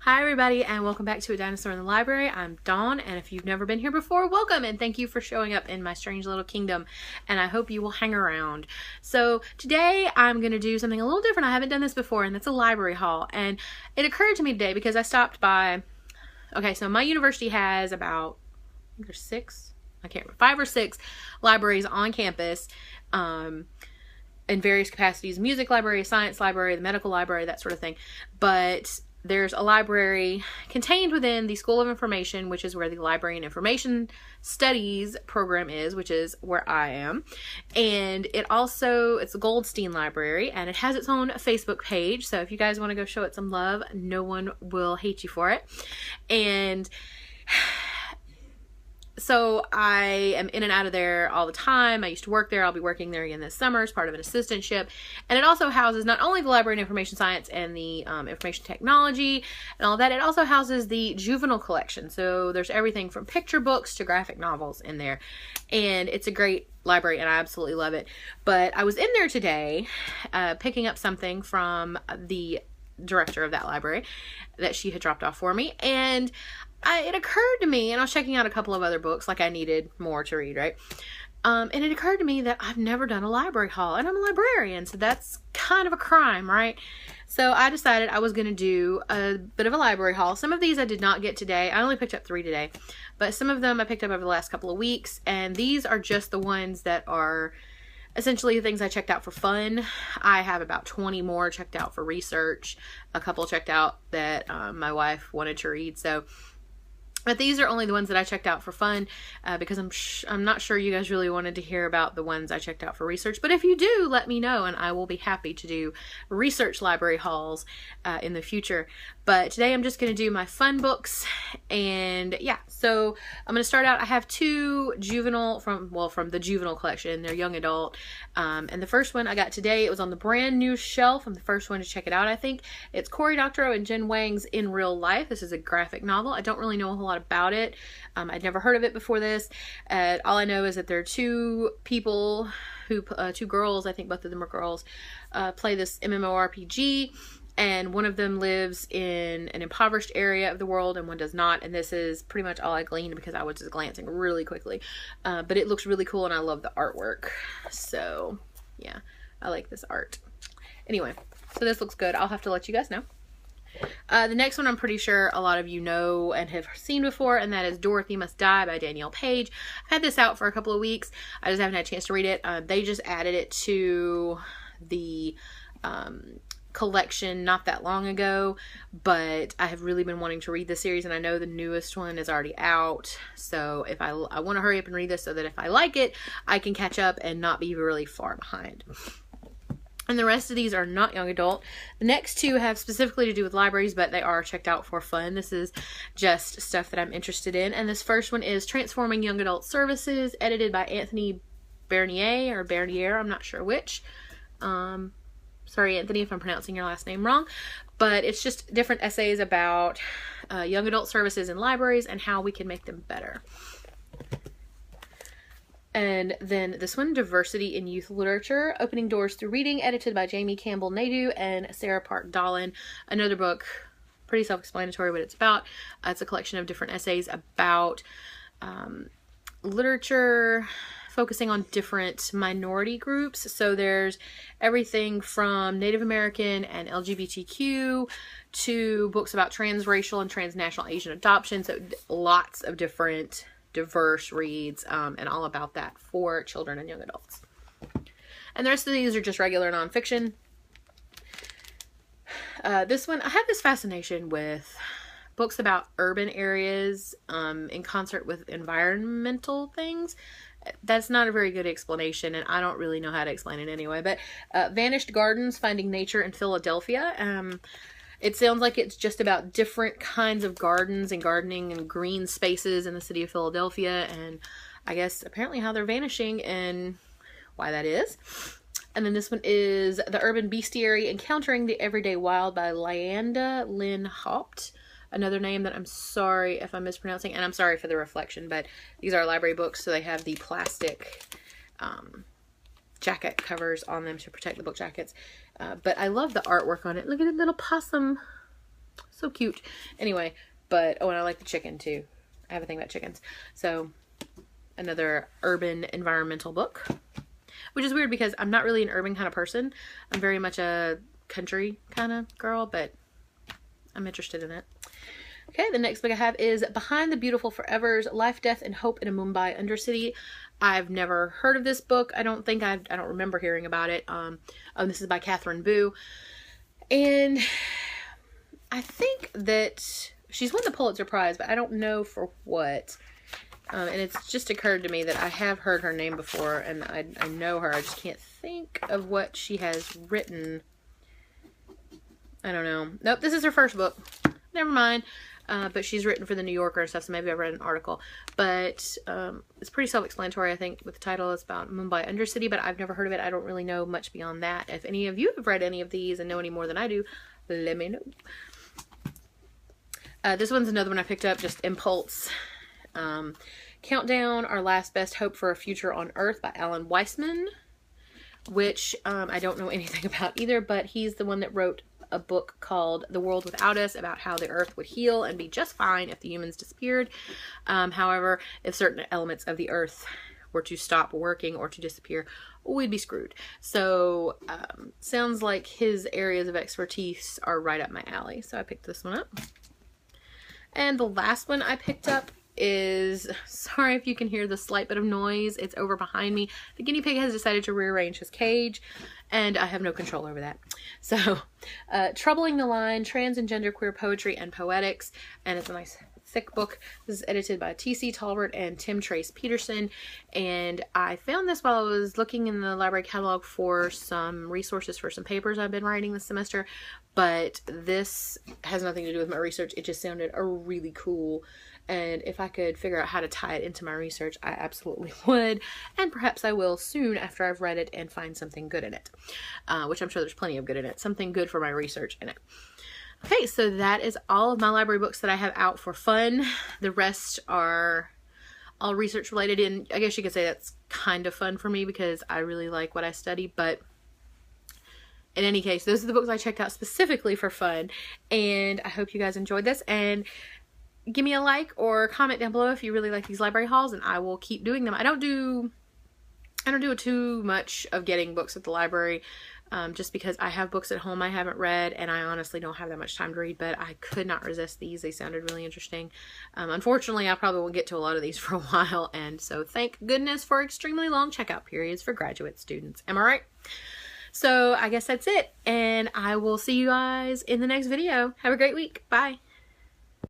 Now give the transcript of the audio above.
Hi everybody, and welcome back to A Dinosaur in the Library. I'm Dawn, and if you've never been here before, welcome and thank you for showing up in my strange little kingdom, and I hope you will hang around. So today I'm going to do something a little different. I haven't done this before, and that's a library haul. And it occurred to me today because I stopped by, okay, so my university has about, I think there's six, I can't remember, 5 or 6 libraries on campus, in various capacities: music library, science library, the medical library, that sort of thing. But there's a library contained within the School of Information, which is where the Library and Information Studies program is, which is where I am. And it's a Goldstein Library, and it has its own Facebook page. So if you guys want to go show it some love, no one will hate you for it. And so I am in and out of there all the time. I used to work there. I'll be working there again this summer as part of an assistantship. And it also houses not only the Library and Information Science and the Information Technology and all that, it also houses the juvenile collection. So there's everything from picture books to graphic novels in there. And it's a great library, and I absolutely love it. But I was in there today picking up something from the director of that library that she had dropped off for me. And it occurred to me, and I was checking out a couple of other books, like I needed more to read, right? And it occurred to me that I've never done a library haul, and I'm a librarian, so that's kind of a crime, right? So I decided I was going to do a bit of a library haul. Some of these I did not get today. I only picked up 3 today, but some of them I picked up over the last couple of weeks, and these are just the ones that are essentially the things I checked out for fun. I have about 20 more checked out for research, a couple checked out that my wife wanted to read, but these are only the ones that I checked out for fun because I'm not sure you guys really wanted to hear about the ones I checked out for research. But if you do, let me know, and I will be happy to do research library hauls in the future. But today I'm just going to do my fun books. And yeah, so I'm going to start out. I have 2 juvenile from the juvenile collection. They're young adult. And the first one I got today, it was on the brand new shelf. I'm the first one to check it out, I think. It's Cory Doctorow and Jen Wang's In Real Life. This is a graphic novel. I don't really know a whole lot about it. I'd never heard of it before this. All I know is that there are 2 people who, 2 girls, I think both of them are girls, play this MMORPG. And one of them lives in an impoverished area of the world and one does not. And this is pretty much all I gleaned because I was just glancing really quickly. But it looks really cool and I love the artwork. So yeah, I like this art. Anyway, so this looks good. I'll have to let you guys know. The next one I'm pretty sure a lot of you know and have seen before, and that is Dorothy Must Die by Danielle Page. I've had this out for a couple of weeks. I just haven't had a chance to read it. They just added it to the collection not that long ago, but I have really been wanting to read this series, and I know the newest one is already out, so if I want to hurry up and read this so that if I like it, I can catch up and not be really far behind. And the rest of these are not young adult. The next 2 have specifically to do with libraries, but they are checked out for fun. This is just stuff that I'm interested in. And this first one is Transforming Young Adult Services, edited by Anthony Bernier, I'm not sure which. Sorry, Anthony, if I'm pronouncing your last name wrong. But it's just different essays about young adult services in libraries and how we can make them better. And then this one, Diversity in Youth Literature, Opening Doors Through Reading, edited by Jamie Campbell Nadeau and Sarah Park Dolan. Another book, pretty self-explanatory what it's about. It's a collection of different essays about literature, focusing on different minority groups. So there's everything from Native American and LGBTQ to books about transracial and transnational Asian adoption. So lots of different diverse reads and all about that for children and young adults. And the rest of these are just regular nonfiction. This one, I have this fascination with books about urban areas in concert with environmental things. That's not a very good explanation, and I don't really know how to explain it anyway, but Vanished Gardens, Finding Nature in Philadelphia. It sounds like it's just about different kinds of gardens and gardening and green spaces in the city of Philadelphia, and I guess apparently how they're vanishing and why that is. And then this one is The Urban Bestiary, Encountering the Everyday Wild by Lyanda Lynn Haupt. Another name that I'm sorry if I'm mispronouncing, and I'm sorry for the reflection, but these are library books, so they have the plastic jacket covers on them to protect the book jackets. But I love the artwork on it. Look at the little possum. So cute. Anyway, but, oh, and I like the chicken too. I have a thing about chickens. So, another urban environmental book. Which is weird because I'm not really an urban kind of person. I'm very much a country kind of girl, but I'm interested in it. Okay, the next book I have is Behind the Beautiful Forevers, Life, Death, and Hope in a Mumbai Undercity. I've never heard of this book. I don't remember hearing about it. This is by Catherine Boo. And I think that she's won the Pulitzer Prize, but I don't know for what. And it's just occurred to me that I have heard her name before, and I know her. I just can't think of what she has written. I don't know. Nope, this is her first book. Never mind. But she's written for the New Yorker and stuff, so maybe I've read an article. But it's pretty self-explanatory, I think, with the title. It's about Mumbai Undercity, but I've never heard of it. I don't really know much beyond that. If any of you have read any of these and know any more than I do, let me know. This one's another one I picked up, just impulse. Countdown, Our Last Best Hope for a Future on Earth by Alan Weissman, which I don't know anything about either, but he's the one that wrote a book called The World Without Us, about how the Earth would heal and be just fine if the humans disappeared. However, if certain elements of the Earth were to stop working or to disappear, we'd be screwed. So, sounds like his areas of expertise are right up my alley. So I picked this one up. And the last one I picked up is, sorry if you can hear the slight bit of noise, it's over behind me. The guinea pig has decided to rearrange his cage, and I have no control over that. So, Troubling the Line, Trans and Gender Queer Poetry and Poetics, and it's a nice thick book. This is edited by T.C. Talbert and Tim Trace Peterson, and I found this while I was looking in the library catalog for some resources for some papers I've been writing this semester, but this has nothing to do with my research. It just sounded really cool, and if I could figure out how to tie it into my research, I absolutely would, and perhaps I will soon after I've read it and find something good in it, which I'm sure there's plenty of good in it, something good for my research in it. Okay, so that is all of my library books that I have out for fun. The rest are all research related, and I guess you could say that's kind of fun for me because I really like what I study, but in any case, those are the books I checked out specifically for fun, and I hope you guys enjoyed this, and give me a like or comment down below if you really like these library hauls, and I will keep doing them. I don't do too much of getting books at the library, just because I have books at home I haven't read, and I honestly don't have that much time to read, but I could not resist these. They sounded really interesting. Unfortunately, I probably won't get to a lot of these for a while, and so thank goodness for extremely long checkout periods for graduate students. Am I right? So I guess that's it, and I will see you guys in the next video. Have a great week. Bye.